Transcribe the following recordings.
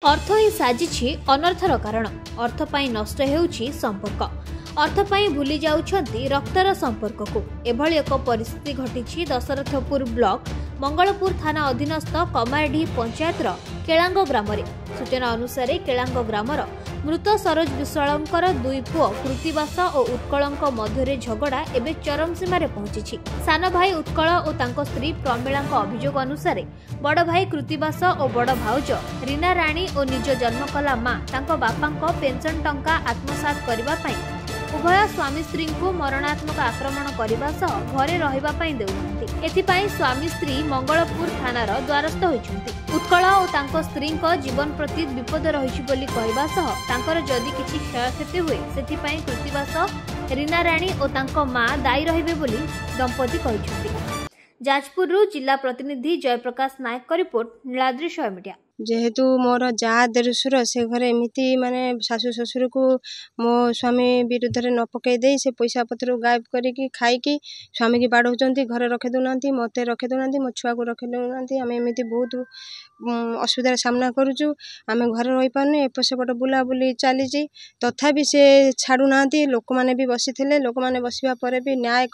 अर्थ ही साजिछि अनर्थर कारण। अर्थ पाई नष्ट हेउछि संपर्क। अर्थ पाई भूली जाउछंती रक्तर संपर्क को। एभली एक परिस्थिति घटिछि दशरथपुर ब्लॉक मंगलपुर थाना अधीनस्थ कमारडी पंचायतर केलांग ग्राम रे। सूचना अनुसार केलांग ग्रामर मृत सरोज विश्वालंकर दुई पुओ कृतिवास और उत्कलंक मध्य झगड़ा एवं चरम सीमार पहुंची। सान भाई उत्कल और तांको स्त्री प्रमिलांक अभियोग अनुसार बड़ भाई कृतिवास और बड़ भाउज रीना राणी और निज जन्मकला मां तांको बापांको पेंशन टंका आत्मसात करबा पई उभय स्वामी स्त्री को मरणात्मक आक्रमण करने सह घरे रहिबा पई देउनांती। एथिपाई स्वामी स्त्री मंगलपुर थानार द्वारस्थ होइछंती। उत्कल और तांको स्त्री जीवन प्रति विपद रहिछि बोली कहबा सह तांकर जदि किछि क्षयक्षति हुए सेथिपाई कृतिवास रीना राणी और तांको मां दायी रहिबे बोली दंपति कहिछंती। जाजपुर जिला प्रतिनिधि जयप्रकाश नायक का रिपोर्ट नीलाद्री शय मीडिया। जेहेतु मोर जा देशुर से घरे एमती माने शाशु शशुर को मो स्वामी विरुद्ध न पकई दे से पैसा पत्र गायब करके खाई स्वामी की बाड़ौंट घरे रखे दौना मत रखे दौना मो छुआ को रखे दौना आम एमती बहुत असुविधार सामना करुचु। आम घर रही पारे एपट सेपट बुला बुली चली तथापि से छाड़ू ना लोक मैंने भी बसी थे। लोक मैंने बसवा पर भी न्याय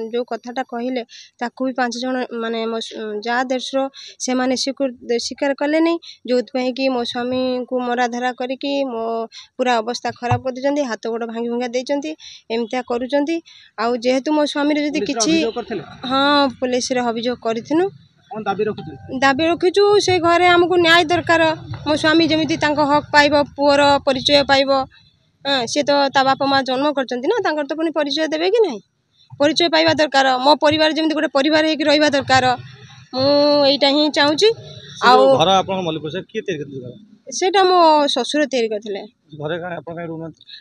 जो कथाटा कहले ताकू भी 5 जन माने मो जा देशुर से माने स्वीकार कले नहीं जो कि मो स्वामी को मराधरा करके मो पूरा अवस्था खराब कर देते हाथ गोड़ भांगी भुंगा देते एमती करुँच। आउ जेहेतु मो स्वामी जदि किसी हाँ पुलिस अभियोग करूँ दाबी रखीचु से घरे आमको न्याय दरकार। मो स्वामी जमी हक पाइब पुअर परिचय पाइब सी तो ता बापा माँ जन्म कर तो पुणी परिचय देवे कि नहीं परिचय पाइबा दरकार। मो परिवार जमी गोटे परिवार होकर रहिबा दरकार मुझा ही चाहूँगी। सेटा मो ससुर तैयारी करथिले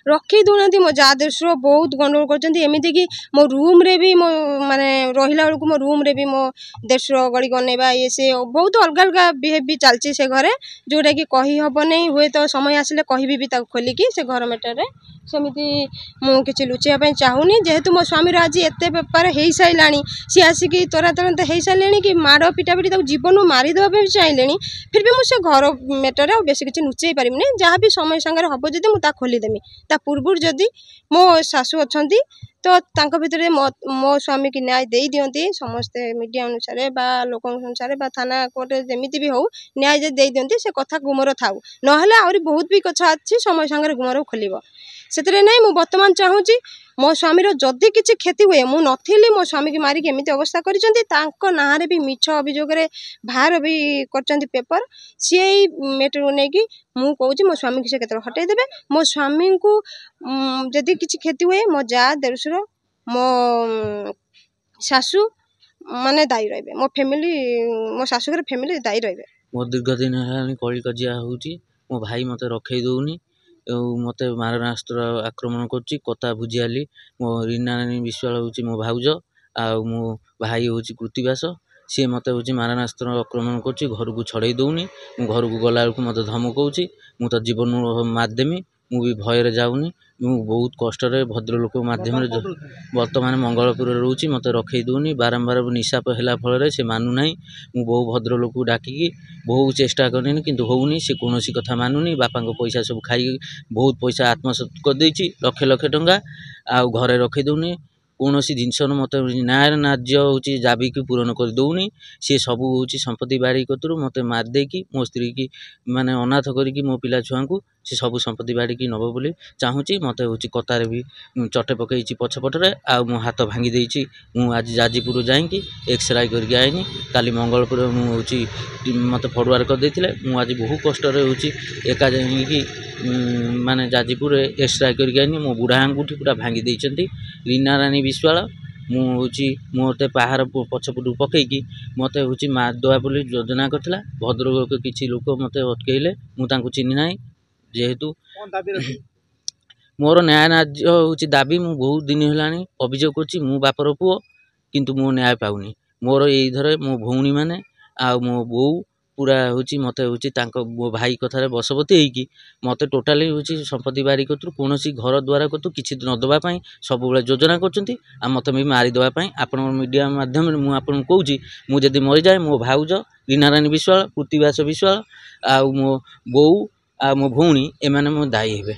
रखी दौना मो जा देशुर बहुत गंडगोल करमती कि मो रूम रे भी मो माने रहिला बेलू मो रूम रे भी मो देशुर गड़ी गनेबा ये से बहुत अलग अलग बिहेव भी चलती से घरे जोटा कि कही हम नहीं हुए तो समय आसिले कहि भी खोलिकी से घर मेटर सेमती मुझे लुचाई चाहूनी। जेहेतु मो स्वामी आज एत बेपार हो सारा सी आसिक तुरंत हो सारे कि माड़ पिटापिटी जीवन मारिदेवा चाहिए फिर भी मुझे घर मेटर बेस किसी लुचाई पारिनी जहाँ भी समय सागर हम जब मुझे खोलीदेमी ता पूर्व जदि मो शाशु अच्छा तो तांको भितर मो स्वामी की न्याय दे दियंती समस्ते मीडिया अनुसार बा लोक अनुसार बा थाना कोर्ट जमीती भी हो न्याय दे दियंती से कथा गुमर थाऊ नहले आहरी बहुत भी कथा अच्छी समय सागर गुमर खोल से नहीं। मु बर्तमान चाहूँगी मो स्वामीर जदि किसी क्षति हुए मु नथिली मो स्वामी की मारिक एमती अवस्था कर ना भी मिछ अभियोग बाहर भी कर पेपर सी मेटर नहीं कि मु कहूँ मो स्वामी की से केतल हटई देबे। मो स्वामी को जदि किसी क्षति हुए मो जा देशुर मो शाशु माने दायी रहिबे मो फैमिली मो शाशुगर फैमिली दायी रहिबे। मो दीर्घ दिन है कली कजिया होची मो भाई मते रखई दउनी मत मारणास्त्र आक्रमण कर कथा बुझीली मो रीना रानी विश्वाल हूँ मो भाउज आ मो भाई हूँ कृतिवास सी मत हूँ मारणास्त्र आक्रमण कर घर को छड़े दौनी मु घर को गला बेलू मत धमकाऊँ मु तो जीवन मारदेमी मु भी भयर जाऊनी मु बहुत कष्ट भद्रलोक मध्यम बर्तमान मंगलपुर रोची मत रखई दौनी बारंबार निशा है फल से मानुना मु बहु भद्रलोक डाकिकी बहुत चेष्टा करनी किंतु होनी से कौन कथा मानुनी बापा पैसा सब खाई बहुत पैसा आत्मसात कर लक्ष लक्ष टंका आ घरे रखी दौनी कौन जिनस मत न्याय नाज्य हूँ दाबी की पूरण कर दौनी सी सब हूँ संपत्ति बाड़ी कतरू मत मारदेकी मो स्त्री की माने अनाथ करके मो पिला छुआ को सी सब संपत्ति बाड़ी की नब बोली चाहूँगी मत हूँ कतार भी चटे पकई पछपटे आ मो हाथ भांगी देती आज जाजीपुर जाइकी एक्सरे करके आईनी काली मंगलपुर मुझे मत फरवार्ड कर देते आज बहु कष्ट हूँ एका जाइकी माने जाजीपुर एक्सरे करके आईनी मो बुढ़ा आंगुठी पूरा भांगी देती रीना रानी विश्वाल मुझे मत पहाड़ पछपटू पकईकी मत हूँ मारदेवा बोली योजना करता भद्रक किसी लोक मत अटकईले मुझे चिन्ह ना जेहेतु मोर न्याय नाज्य हूँ दाबी मु बहुत दिन है अभियोग कर बापर पुओ किंतु मो न्याय पाऊनी मोर यही मो भौणी मैंने आ मो बो पूरा हूँ मत हूँ मो भाई कथार बसवती होगी मत टोटाली हूँ संपत्ति बाड़ी कतु कौन घर द्वारा कतु किसी नदेवाई सब योजना कर मत भी मारिदेवाई आपण मीडिया मध्यम मुझे कहूँ मुझे मरी जाए मो भाउज रीना रानी विश्वाल कृतिवास विश्वाल आ मो बो ଆଉ ମୋ ଭଉଣୀ ଏମାନେ ମୋ ଦାୟୀ ହେବେ।